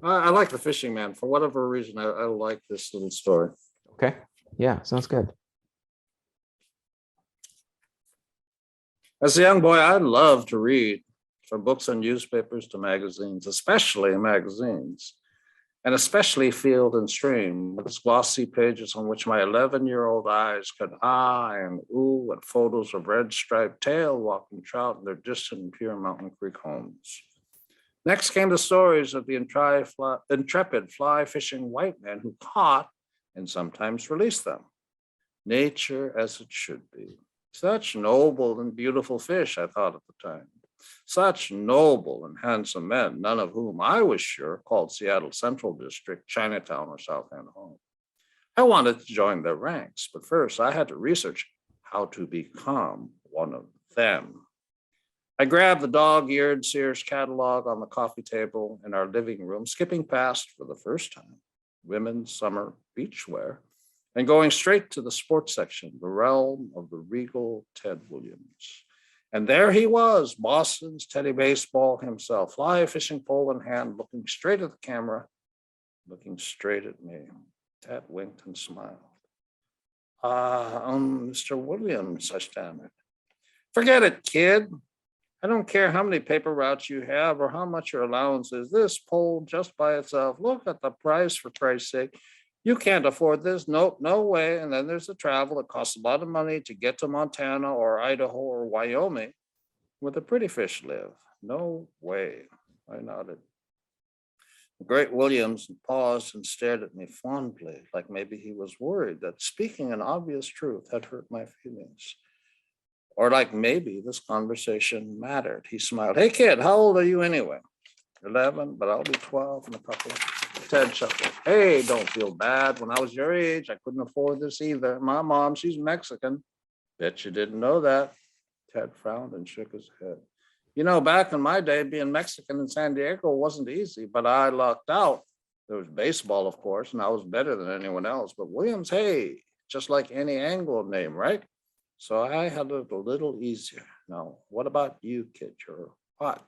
I like The Fishing Man. For whatever reason, I like this little story. Okay. Yeah, sounds good. As a young boy, I loved to read, from books and newspapers to magazines, especially magazines, and especially Field and Stream, with its glossy pages on which my 11-year-old eyes could ah and ooh at photos of red striped tail walking trout in their distant and pure Mountain Creek homes. Next came the stories of the intrepid fly fishing white men who caught and sometimes released them. Nature as it should be. Such noble and beautiful fish, I thought at the time. Such noble and handsome men, none of whom I was sure called Seattle Central District, Chinatown, or South End home. I wanted to join their ranks, but first I had to research how to become one of them. I grabbed the dog-eared Sears catalog on the coffee table in our living room, skipping past for the first time women's summer beachwear and going straight to the sports section, the realm of the regal Ted Williams. And there he was, Boston's Teddy Baseball himself, fly fishing pole in hand, looking straight at the camera, looking straight at me. Ted winked and smiled. Mr. Williams, I stammered. Forget it, kid. I don't care how many paper routes you have or how much your allowance is. This pole just by itself, look at the price for Christ's sake. You can't afford this. Nope, no way. And then there's the travel. It costs a lot of money to get to Montana or Idaho or Wyoming where the pretty fish live. No way. I nodded. The great Williams paused and stared at me fondly, like maybe he was worried that speaking an obvious truth had hurt my feelings. Or like maybe this conversation mattered. He smiled. Hey, kid, how old are you anyway? 11, but I'll be 12 in a couple. Ted chuckled. Hey, don't feel bad. When I was your age, I couldn't afford this either. My mom, she's Mexican. Bet you didn't know that. Ted frowned and shook his head. You know, back in my day, being Mexican in San Diego wasn't easy, but I lucked out. There was baseball, of course, and I was better than anyone else. But Williams, hey, just like any Anglo name, right? So I had it a little easier. Now, what about you, kid? You're what?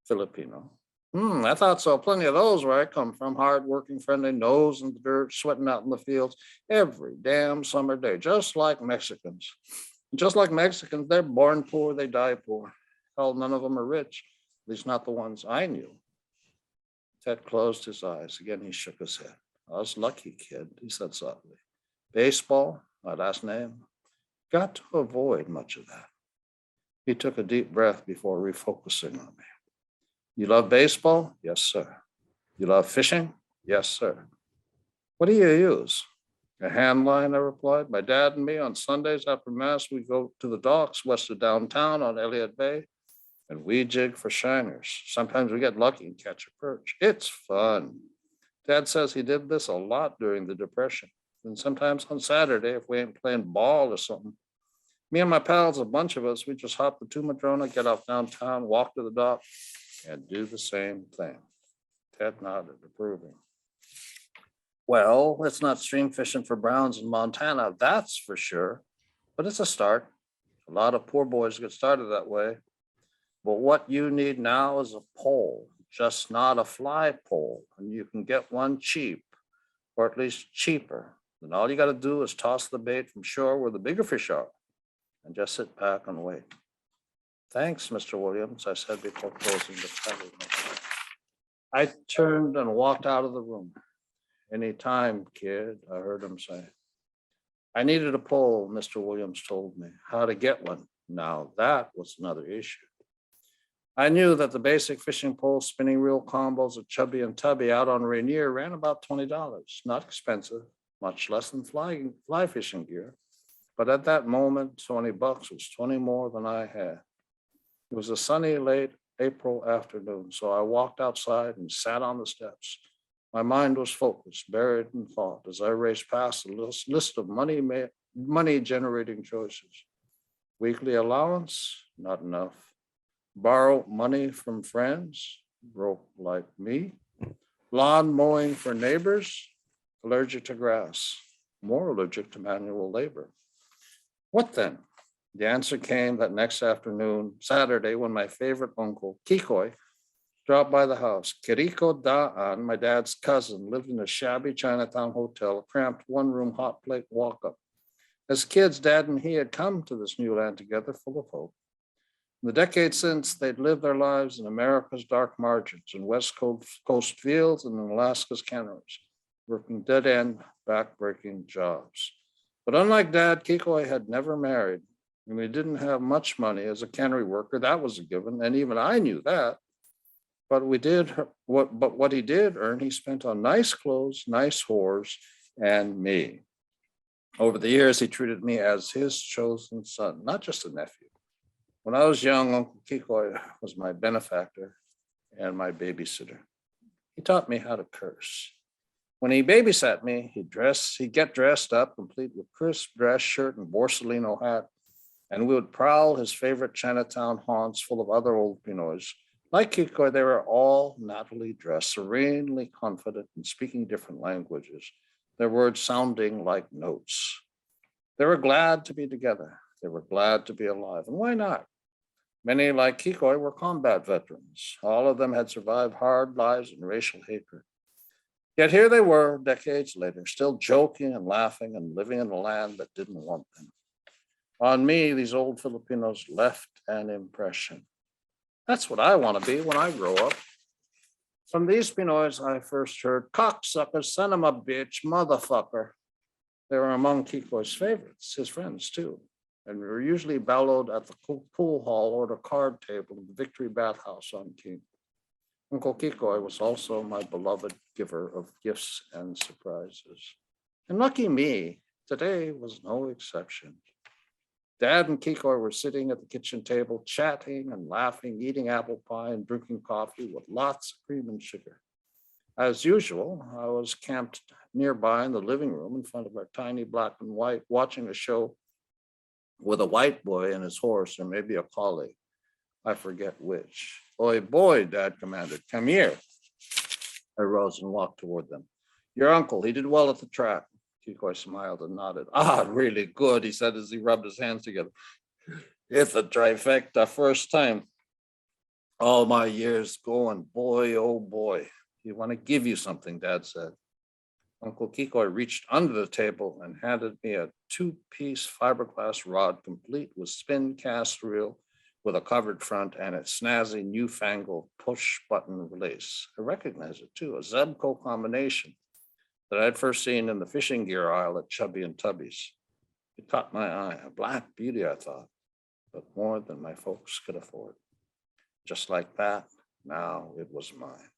Filipino. I thought so. Plenty of those where I come from. Hard-working, friendly, nose in the dirt, sweating out in the fields every damn summer day, just like Mexicans. Just like Mexicans, they're born poor, they die poor. Hell, none of them are rich, at least not the ones I knew. Ted closed his eyes. Again, he shook his head. I was lucky, kid, he said softly. Baseball, my last name, got to avoid much of that. He took a deep breath before refocusing on me. You love baseball? Yes, sir. You love fishing? Yes, sir. What do you use? A hand line, I replied. My dad and me on Sundays after Mass, we go to the docks west of downtown on Elliott Bay and we jig for shiners. Sometimes we get lucky and catch a perch. It's fun. Dad says he did this a lot during the Depression. And sometimes on Saturday, if we ain't playing ball or something, me and my pals, a bunch of us, we just hop the two Madrona, get off downtown, walk to the dock, and do the same thing. Ted nodded, approving. Well, it's not stream fishing for browns in Montana, that's for sure, but it's a start. A lot of poor boys get started that way. But what you need now is a pole, just not a fly pole, and you can get one cheap, or at least cheaper. Then all you got to do is toss the bait from shore where the bigger fish are and just sit back and wait. Thanks, Mr. Williams, I said before closing the cover. I turned and walked out of the room. Any time, kid, I heard him say. I needed a pole, Mr. Williams told me. How to get one. Now that was another issue. I knew that the basic fishing pole spinning reel combos of Chubby and Tubby out on Rainier ran about $20. Not expensive, much less than fly fishing gear. But at that moment, $20 was 20 more than I had. It was a sunny late April afternoon, so I walked outside and sat on the steps. My mind was focused, buried in thought as I raced past a list of money-generating choices. Weekly allowance, not enough. Borrow money from friends, broke like me. Lawn mowing for neighbors, allergic to grass, more allergic to manual labor. What then? The answer came that next afternoon, Saturday, when my favorite uncle, Kikoy, Dropped by the house. Kiriko Da'an, my dad's cousin, lived in a shabby Chinatown hotel, a cramped one-room hot plate walk-up. As kids, Dad and he had come to this new land together, full of hope. In the decades since, they'd lived their lives in America's dark margins, in West Coast fields and in Alaska's canneries, working dead-end, back-breaking jobs. But unlike Dad, Kikoi had never married, and he didn't have much money as a cannery worker. That was a given, and even I knew that. But what he did earn, he spent on nice clothes, nice whores, and me. Over the years, he treated me as his chosen son, not just a nephew. When I was young, Uncle Kikoi was my benefactor and my babysitter. He taught me how to curse. When he babysat me, he'd get dressed up, complete with crisp dress shirt and Borsalino hat, and we would prowl his favorite Chinatown haunts full of other old Pinoys. Like Kikoi, they were all nattily dressed, serenely confident and speaking different languages, their words sounding like notes. They were glad to be together. They were glad to be alive. And why not? Many, like Kikoi, were combat veterans. All of them had survived hard lives and racial hatred. Yet here they were, decades later, still joking and laughing and living in a land that didn't want them. On me, these old Filipinos left an impression. That's what I want to be when I grow up. From these Pinoys, I first heard cocksucker, son of a bitch, motherfucker. They were among Kikoi's favorites, his friends too. And we were usually bellowed at the pool hall or the card table in the Victory Bathhouse on King. Uncle Kikoi was also my beloved giver of gifts and surprises. And lucky me, today was no exception. Dad and Kikoi were sitting at the kitchen table, chatting and laughing, eating apple pie and drinking coffee with lots of cream and sugar. As usual, I was camped nearby in the living room in front of our tiny black and white, watching a show with a white boy and his horse, or maybe a collie. I forget which. Oi, boy, Dad commanded, come here. I rose and walked toward them. Your uncle, he did well at the track. Kikoi smiled and nodded. Ah, really good, he said as he rubbed his hands together. It's a trifecta, first time. All my years going, boy, oh boy. You want to give you something, Dad said. Uncle Kikoi reached under the table and handed me a two-piece fiberglass rod complete with spin cast reel with a covered front and its snazzy newfangled push-button release. I recognize it too, a Zebco combination that I'd first seen in the fishing gear aisle at Chubby and Tubby's. It caught my eye, a black beauty, I thought, but more than my folks could afford. Just like that, now it was mine.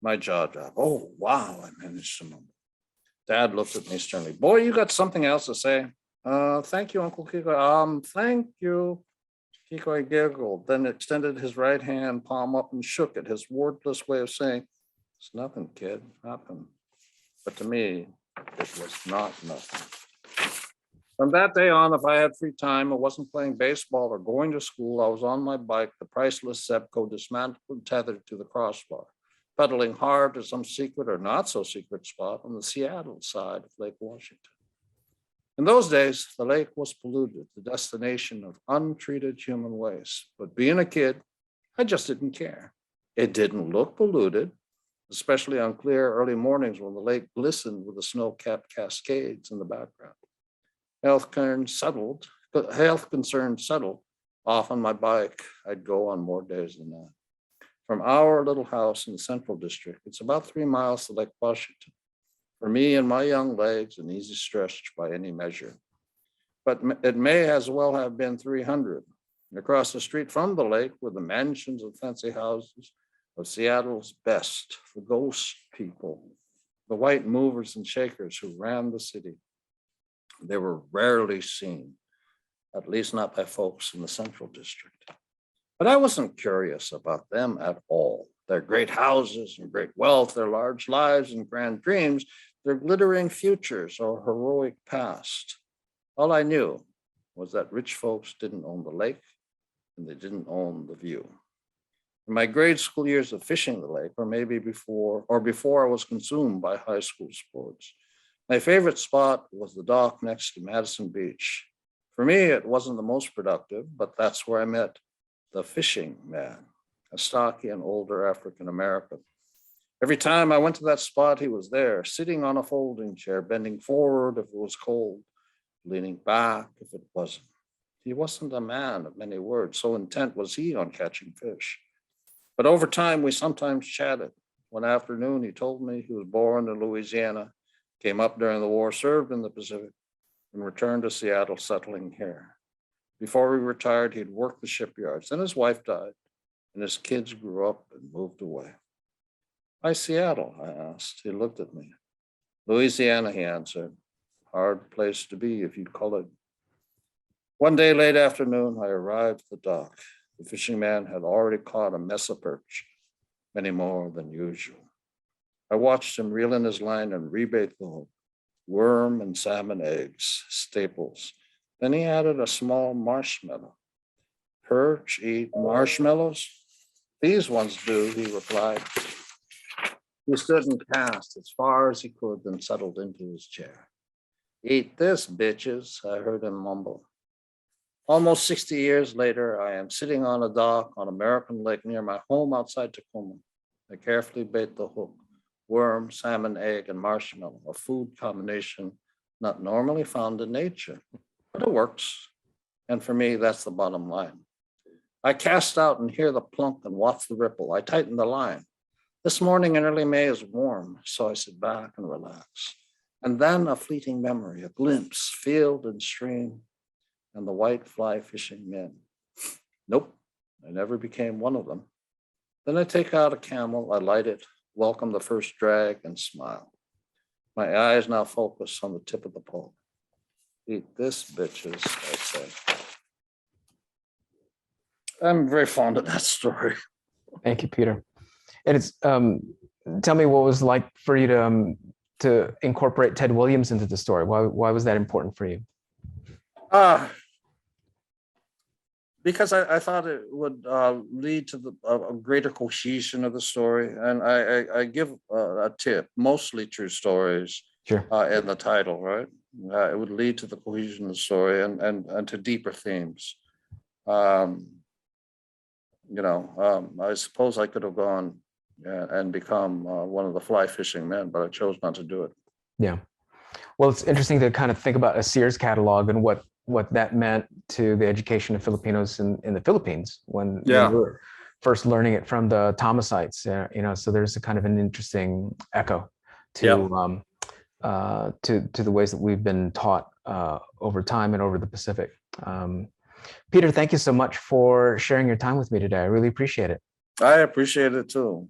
My jaw dropped. Oh, wow, I managed to mumble. Dad looked at me sternly. Boy, you got something else to say? Thank you, Uncle Kikoi. Thank you. Kikoi giggled, then extended his right hand, palm up, and shook it, his wordless way of saying, it's nothing, kid, nothing. But to me, it was not nothing. From that day on, if I had free time, I wasn't playing baseball or going to school, I was on my bike, the priceless Zebco dismantled and tethered to the crossbar, pedaling hard to some secret or not so secret spot on the Seattle side of Lake Washington. In those days, the lake was polluted, the destination of untreated human waste. But being a kid, I just didn't care. It didn't look polluted, especially on clear early mornings when the lake glistened with the snow-capped cascades in the background. Health concerns settled. Off on my bike, I'd go on more days than that. From our little house in the Central District, it's about 3 miles to Lake Washington. For me and my young legs, an easy stretch by any measure. But it may as well have been 300. Across the street from the lake were the mansions and fancy houses of Seattle's best, the ghost people, the white movers and shakers who ran the city. They were rarely seen, at least not by folks in the Central District. But I wasn't curious about them at all. Their great houses and great wealth, their large lives and grand dreams, their glittering futures or heroic past. All I knew was that rich folks didn't own the lake and they didn't own the view. In my grade school years of fishing the lake, or maybe before I was consumed by high school sports, my favorite spot was the dock next to Madison Beach. For me, it wasn't the most productive, but that's where I met the fishing man. a stocky and older African-American. Every time I went to that spot, he was there, sitting on a folding chair, bending forward if it was cold, leaning back if it wasn't. He wasn't a man of many words, so intent was he on catching fish. But over time, we sometimes chatted. One afternoon, he told me he was born in Louisiana, came up during the war, served in the Pacific, and returned to Seattle, settling here. Before he retired, he'd worked the shipyards. Then his wife died, and his kids grew up and moved away. Why Seattle? I asked. He looked at me. Louisiana, he answered. Hard place to be if you call it. One day, late afternoon, I arrived at the dock. The fishing man had already caught a mess of perch, many more than usual. I watched him reel in his line and rebait the hook. Worm and salmon eggs, staples. Then he added a small marshmallow. Perch eat marshmallows? These ones do, he replied. He stood and cast as far as he could, then settled into his chair. Eat this, bitches, I heard him mumble. Almost 60 years later, I am sitting on a dock on American Lake near my home outside Tacoma. I carefully bait the hook. Worm, salmon, egg, and marshmallow, a food combination not normally found in nature, but it works. And for me, that's the bottom line. I cast out and hear the plunk and watch the ripple. I tighten the line. This morning in early May is warm, so I sit back and relax. And then a fleeting memory, a glimpse, field and stream, and the white fly fishing men. Nope, I never became one of them. Then I take out a camel, I light it, welcome the first drag, and smile. My eyes now focus on the tip of the pole. Eat this, bitches, I say. I'm very fond of that story. Thank you, Peter. And it's tell me what it was like for you to incorporate Ted Williams into the story. Why was that important for you? Because I thought it would lead to a greater cohesion of the story. And I give a tip, mostly true stories, Sure. In the title, right? It would lead to the cohesion of the story and to deeper themes. I suppose I could have gone and become one of the fly fishing men, but I chose not to do it. Yeah. Well, it's interesting to kind of think about a Sears catalog and what that meant to the education of Filipinos in the Philippines when we were first learning it from the Thomasites. So there's a kind of an interesting echo to the ways that we've been taught over time and over the Pacific. Peter, thank you so much for sharing your time with me today. I really appreciate it. I appreciate it too.